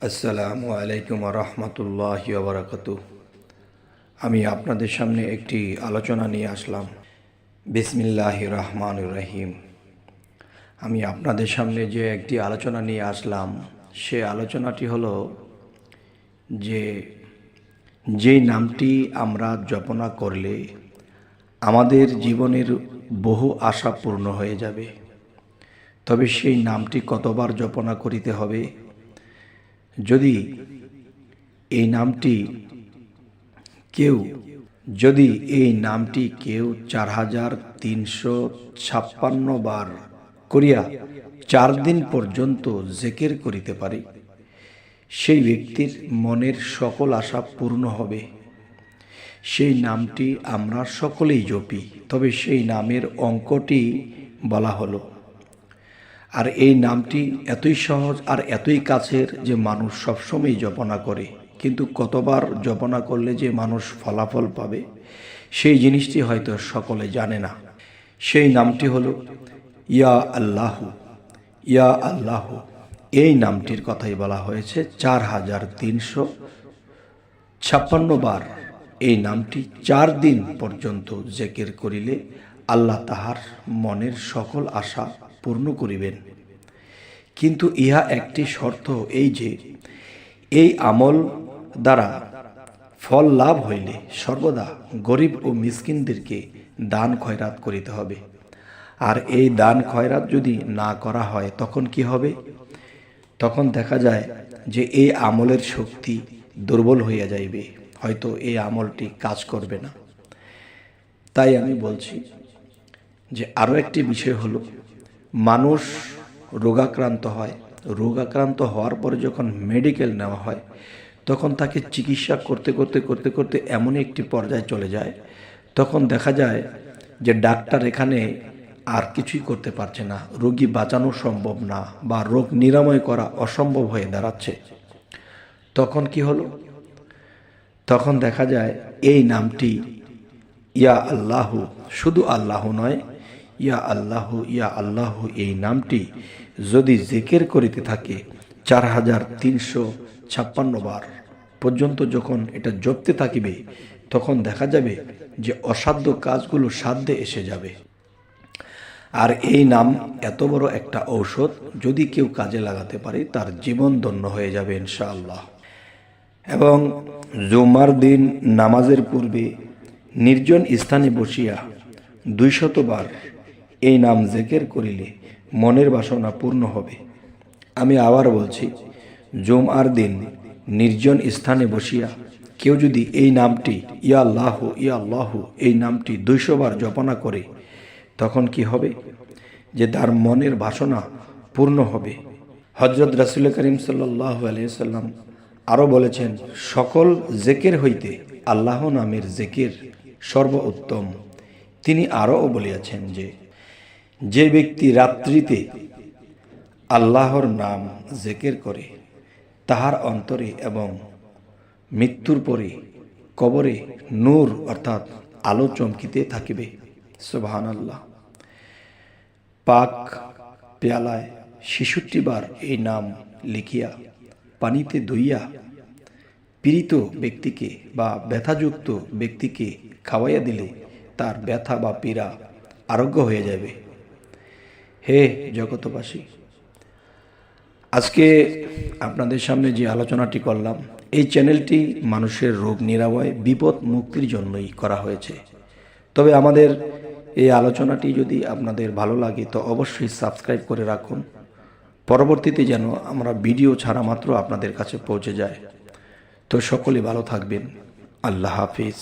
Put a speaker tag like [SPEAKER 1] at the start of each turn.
[SPEAKER 1] আসসালামু আলাইকুম রহমতুল্লাহি ওয়া বারাকাতুহু। আমি আপনাদের সামনে একটি আলোচনা নিয়ে আসলাম। বিসমিল্লাহির রহমানির রহিম। আমি আপনাদের সামনে যে একটি আলোচনা নিয়ে আসলাম, সে আলোচনাটি হলো যেই নামটি আমরা জপনা করলে আমাদের জীবনের বহু আশা পূর্ণ হয়ে যাবে। তবে সেই নামটি কতবার জপনা করিতে হবে? যদি এই নামটি কেউ ৪,৩৫৬ বার করিয়া ৪ দিন পর্যন্ত জিকির করিতে পারে, সেই ব্যক্তির মনের সকল আশা পূর্ণ হবে। সেই নামটি আমরা সকলেই জপি, তবে সেই নামের অঙ্কটি বলা হলো। আর এই নামটি এতই সহজ আর এতই কাছের যে মানুষ সবসময় জপনা করে, কিন্তু কতবার জপনা করলে যে মানুষ ফলাফল পাবে সেই জিনিসটি হয়তো সকলে জানে না। সেই নামটি হলো ইয়া আল্লাহু। ইয়া আল্লাহু এই নামটির কথাই বলা হয়েছে ৪,৩৫৬ বার। এই নামটি ৪ দিন পর্যন্ত জিকির করিলে আল্লাহ তাহার মনের সকল আশা পূর্ণ করিবেন। কিন্তু ইহা একটি শর্ত, এই যে এই আমল দ্বারা ফল লাভ হইলে সর্বদা গরিব ও মিসকিনদেরকে দান খয়রাত করিতে হবে। আর এই দান খয়রাত যদি না করা হয় তখন কি হবে? তখন দেখা যায় যে এই আমলের শক্তি দুর্বল হইয়া যাইবে, হয়তো এই আমলটি কাজ করবে না। তাই আমি বলছি যে আরও একটি বিষয় হলো, মানুষ রোগাক্রান্ত হয়, রোগাক্রান্ত হওয়ার পরে যখন মেডিকেল নেওয়া হয় তখন তাকে চিকিৎসা করতে করতে করতে করতে এমন একটি পর্যায়ে চলে যায়, তখন দেখা যায় যে ডাক্তার এখানে আর কিছুই করতে পারছে না, রোগী বাঁচানো সম্ভব না বা রোগ নিরাময় করা অসম্ভব হয়ে দাঁড়াচ্ছে। তখন কি হলো? তখন দেখা যায় এই নামটি ইয়া আল্লাহু, শুধু আল্লাহ নয়, ইয়া আল্লাহু ইয়া আল্লাহু এই নামটি যদি জিকির করিতে থাকে ৪,৩৫৬ বার পর্যন্ত যখন এটা জপতে থাকিবে, তখন দেখা যাবে যে অসাধ্য কাজগুলো সাধ্যে এসে যাবে। আর এই নাম এত বড় একটা ঔষধ, যদি কেউ কাজে লাগাতে পারে তার জীবন ধন্য হয়ে যাবে ইনশাআল্লাহ। এবং জুমার দিন নামাজের পূর্বে নির্জন স্থানে বসিয়া ২০০ বার এই নাম জিকির করিলে মনের বাসনা পূর্ণ হবে। আমি আবার বলছি, জুমার দিন নির্জন স্থানে বসিয়া কেউ যদি এই নামটি ইয়া আল্লাহু ইয়া আল্লাহু এই নামটি ২০০ বার জপনা করে, তখন কি হবে? যে তার মনের বাসনা পূর্ণ হবে। হযরত রাসূল করিম সাল্লাল্লাহু আলাইহি সাল্লাম আরও বলেছেন, সকল জিকির হইতে আল্লাহ নামের জিকির সর্বোত্তম। তিনি আরও বলিয়াছেন যে ব্যক্তি রাত্রিতে আল্লাহর নাম জিকির করে তাহার অন্তরে এবং মৃত্যুর পরে কবরে নূর অর্থাৎ আলো চমকিতে থাকিবে। সুবহানাল্লাহ। পাক পেয়ালায় ৬৬ বার এই নাম লিখিয়া পানিতে ধুইয়া পীড়িত ব্যক্তিকে বা ব্যথাযুক্ত ব্যক্তিকে খাওয়াইয়া দিলে তার ব্যথা বা পীড়া আরোগ্য হয়ে যাবে। হে জগতবাসী, আজকে আপনাদের সামনে যে আলোচনাটি করলাম, এই চ্যানেলটি মানুষের রোগ নিরাময়, বিপদ মুক্তির জন্যই করা হয়েছে। তবে আমাদের এই আলোচনাটি যদি আপনাদের ভালো লাগে তো অবশ্যই সাবস্ক্রাইব করে রাখুন, পরবর্তীতে যেন আমরা ভিডিও ছাড়া মাত্র আপনাদের কাছে পৌঁছে যায়। তো সকলে ভালো থাকবেন। আল্লাহ হাফিজ।